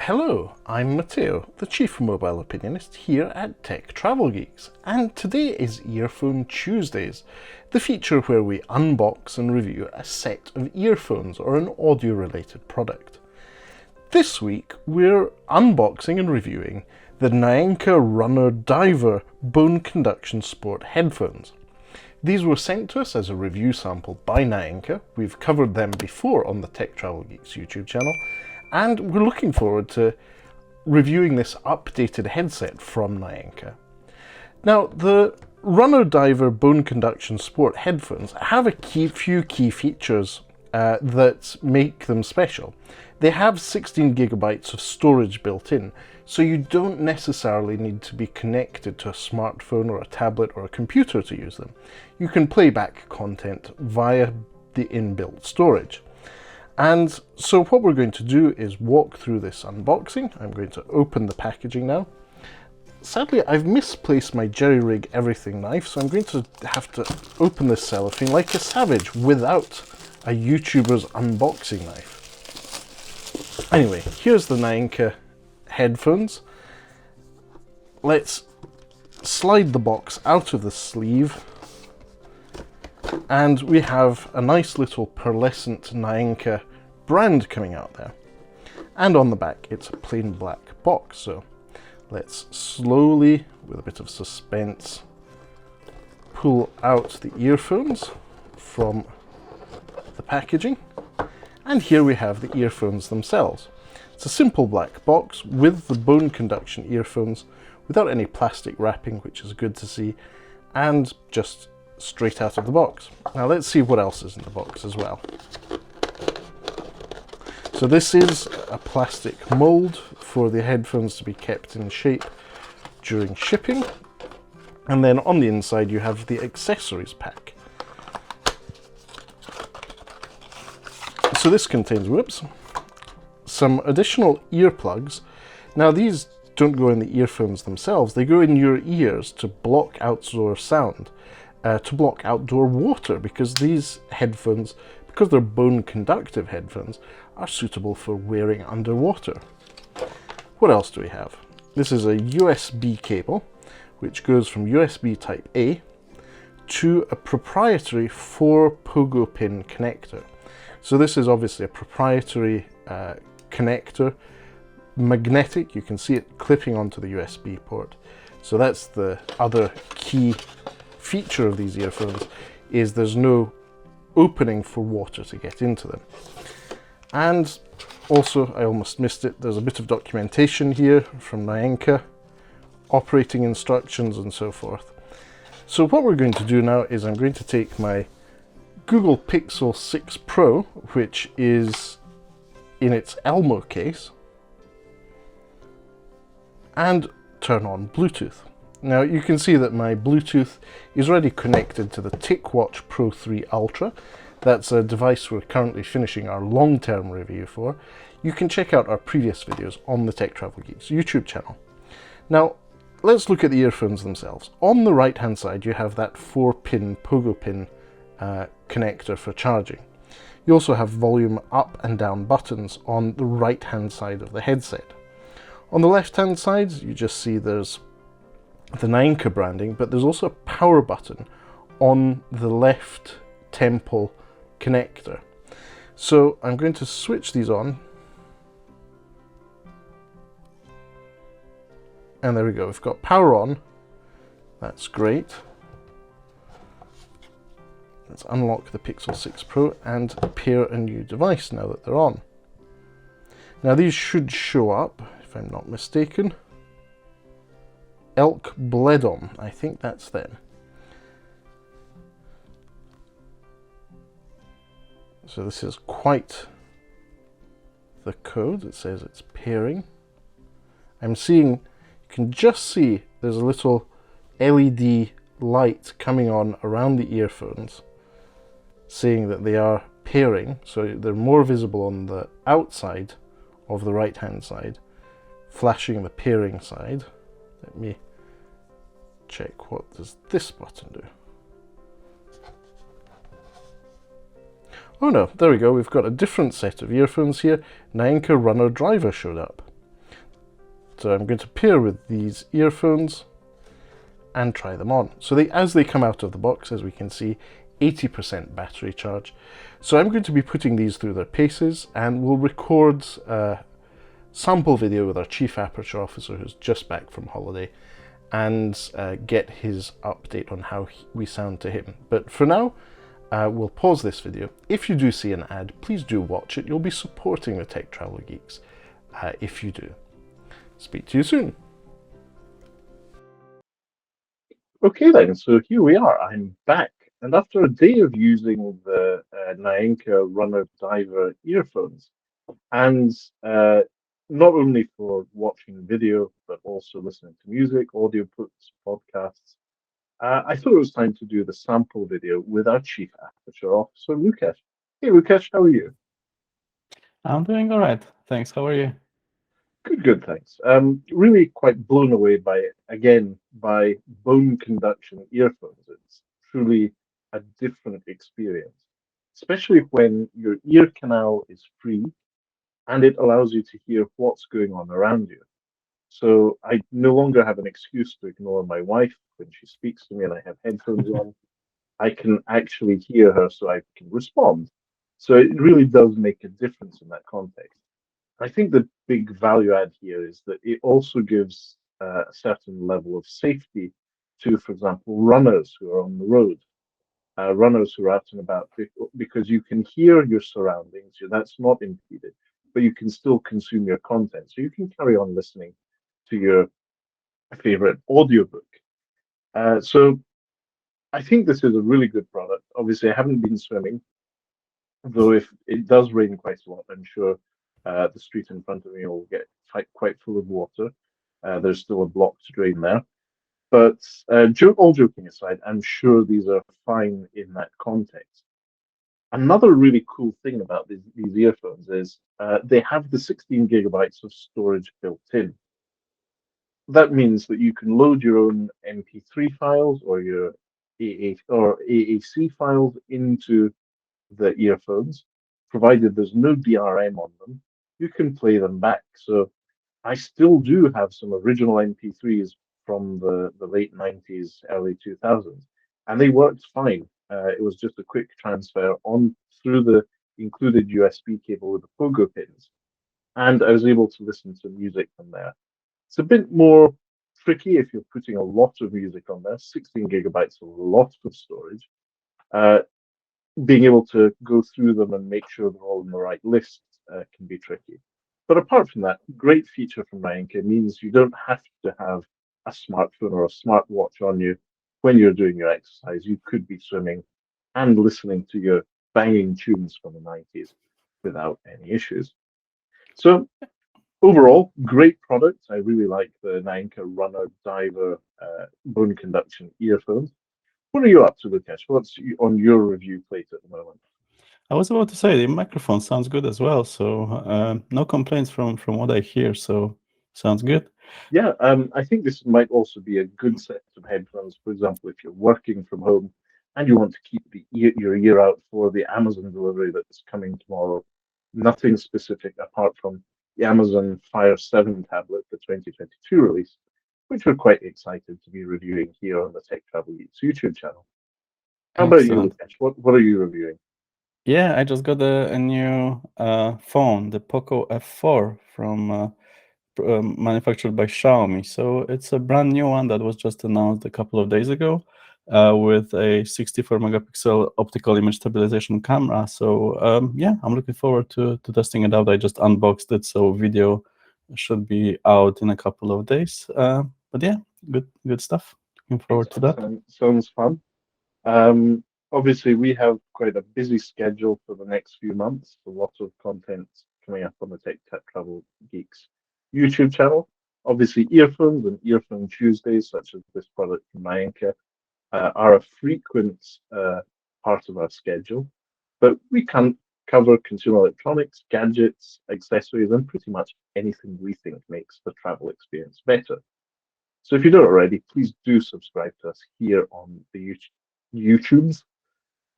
Hello, I'm Matteo, the Chief Mobile Opinionist here at Tech Travel Geeks, and today is Earphone Tuesdays, the feature where we unbox and review a set of earphones or an audio-related product. This week we're unboxing and reviewing the Naenka Runner Diver Bone Conduction Sport headphones. These were sent to us as a review sample by Naenka. We've covered them before on the Tech Travel Geeks YouTube channel, and we're looking forward to reviewing this updated headset from Naenka. Now, the Runner Diver Bone Conduction Sport headphones have a few key features that make them special. They have 16 gigabytes of storage built in, so you don't necessarily need to be connected to a smartphone or a tablet or a computer to use them. You can play back content via the inbuilt storage. And so what we're going to do is walk through this unboxing. I'm going to open the packaging now. Sadly, I've misplaced my jerry-rig everything knife, so I'm going to have to open this cellophane like a savage without a YouTuber's unboxing knife. Anyway, here's the Naenka headphones. Let's slide the box out of the sleeve, and we have a nice little pearlescent Naenka brand coming out there. And on the back it's a plain black box, so let's slowly, with a bit of suspense, pull out the earphones from the packaging. And here we have the earphones themselves. It's a simple black box with the bone conduction earphones without any plastic wrapping, which is good to see, and just straight out of the box. Now let's see what else is in the box as well. So this is a plastic mold for the headphones to be kept in shape during shipping. And then on the inside you have the accessories pack. So this contains, some additional earplugs. Now these don't go in the earphones themselves, they go in your ears to block outdoor sound, to block outdoor water, because these headphones, because they're bone conductive headphones, are suitable for wearing underwater. What else do we have? This is a USB cable, which goes from USB Type A to a proprietary 4 pogo pin connector. So this is obviously a proprietary connector, magnetic. You can see it clipping onto the USB port. So that's the other key feature of these earphones, is there's no opening for water to get into them. And also, I almost missed it, there's a bit of documentation here from Naenka, operating instructions and so forth. So what we're going to do now is I'm going to take my Google Pixel 6 Pro, which is in its Elmo case, and turn on Bluetooth. Now you can see that my Bluetooth is already connected to the TicWatch Pro 3 Ultra. That's a device we're currently finishing our long-term review for. You can check out our previous videos on the Tech Travel Geeks YouTube channel. Now let's look at the earphones themselves. On the right hand side you have that 4-pin pogo pin connector for charging. You also have volume up and down buttons on the right hand side of the headset. On the left hand side you just see there's the Naenka branding, but there's also a power button on the left temple connector. So I'm going to switch these on, and there we go, we've got power on. That's great. Let's unlock the Pixel 6 Pro and pair a new device now that they're on. Now these should show up, if I'm not mistaken. Elk Bledom, I think that's them. So this is quite the code. It says it's pairing. I'm seeing, you can just see there's a little LED light coming on around the earphones saying that they are pairing, so they're more visible on the outside of the right hand side, flashing the pairing side. Let me check, what does this button do? Oh no, there we go, we've got a different set of earphones here. Naenka Runner Driver showed up. So I'm going to pair with these earphones and try them on. So as they come out of the box, as we can see, 80% battery charge. So I'm going to be putting these through their paces, and we'll record a sample video with our Chief Aperture Officer who's just back from holiday, and get his update on how we sound to him. But for now, we'll pause this video. If you do see an ad, please do watch it. You'll be supporting the Tech Travel Geeks if you do. Speak to you soon. Okay then, so here we are. I'm back, and after a day of using the Naenka Runner Diver earphones, and not only for watching video but also listening to music, audiobooks, podcasts, I thought it was time to do the sample video with our Chief Aperture Officer, Lukash. Hey, Lukash, how are you? I'm doing all right. Thanks. How are you? Good, good, thanks. Really quite blown away by bone conduction earphones. It's truly a different experience, especially when your ear canal is free and it allows you to hear what's going on around you. So I no longer have an excuse to ignore my wife when she speaks to me and I have headphones on. I can actually hear her so I can respond. So it really does make a difference in that context. I think the big value add here is that it also gives a certain level of safety to, for example, runners who are on the road, runners who are out and about, because you can hear your surroundings. That's not impeded, but you can still consume your content. So you can carry on listening to your favorite audiobook. So I think this is a really good product. Obviously, I haven't been swimming, though if it does rain quite a lot, I'm sure the street in front of me will get quite full of water. There's still a block to drain there. But all joking aside, I'm sure these are fine in that context. Another really cool thing about these earphones is they have the 16 gigabytes of storage built in. That means that you can load your own MP3 files or your AAC files into the earphones, provided there's no DRM on them, you can play them back. So I still do have some original MP3s from the late 90s, early 2000s, and they worked fine. It was just a quick transfer on through the included USB cable with the pogo pins, and I was able to listen to music from there. It's a bit more tricky if you're putting a lot of music on there. 16 gigabytes is a lot of storage. Uh, Being able to go through them and make sure they're all in the right list can be tricky. But apart from that, great feature from Naenka means you don't have to have a smartphone or a smartwatch on you when you're doing your exercise. You could be swimming and listening to your banging tunes from the 90s without any issues. So overall, great product. I really like the Naenka Runner Diver bone conduction earphones. What are you up to, Lukesh? What's on your review plate at the moment? I was about to say the microphone sounds good as well. So no complaints from what I hear. So sounds good. Yeah, I think this might also be a good set of headphones. For example, if you're working from home and you want to keep your ear out for the Amazon delivery that's coming tomorrow. Nothing specific apart from the Amazon Fire 7 tablet, the 2022 release, which we're quite excited to be reviewing here on the Tech Travel Geeks YouTube channel. How about you, Excellent. Lukesh? What are you reviewing? Yeah, I just got a new phone, the Poco F4 from manufactured by Xiaomi. So it's a brand new one that was just announced a couple of days ago with a 64 megapixel optical image stabilization camera. So yeah, I'm looking forward to testing it out. I just unboxed it, so video should be out in a couple of days. But yeah, good stuff. Looking forward to Excellent. that. Sounds fun. Um, Obviously, we have quite a busy schedule for the next few months. A lot of content coming up on the Tech Travel Geeks YouTube channel. Obviously, earphones and earphone Tuesdays, such as this product from Naenka, are a frequent part of our schedule. But we can cover consumer electronics, gadgets, accessories, and pretty much anything we think makes the travel experience better. So if you don't already, please do subscribe to us here on the YouTubes.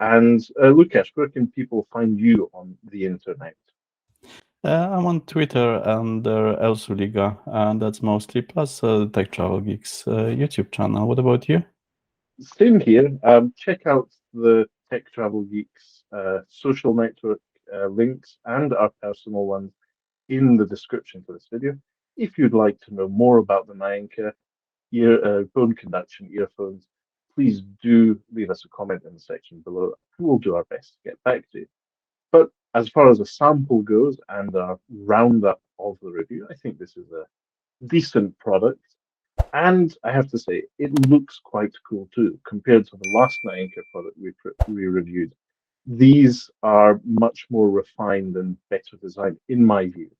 And Lukash, where can people find you on the internet? I'm on Twitter under Elsuliga, and that's mostly, plus Tech Travel Geeks YouTube channel. What about you? Same here. Check out the Tech Travel Geeks social network links and our personal ones in the description for this video. If you'd like to know more about the Naenka bone conduction earphones, please do leave us a comment in the section below, and we'll do our best to get back to you. But as far as a sample goes and a roundup of the review, I think this is a decent product. And I have to say, it looks quite cool too, compared to the last Naenka product we reviewed. These are much more refined and better designed, in my view.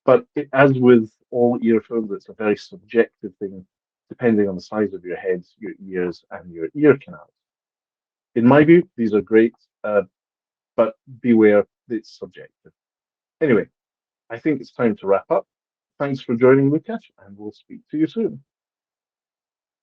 But as with all earphones, it's a very subjective thing, depending on the size of your head, your ears, and your ear canals. In my view, these are great, but beware, it's subjective. Anyway, I think it's time to wrap up. Thanks for joining, Lukash, and we'll speak to you soon.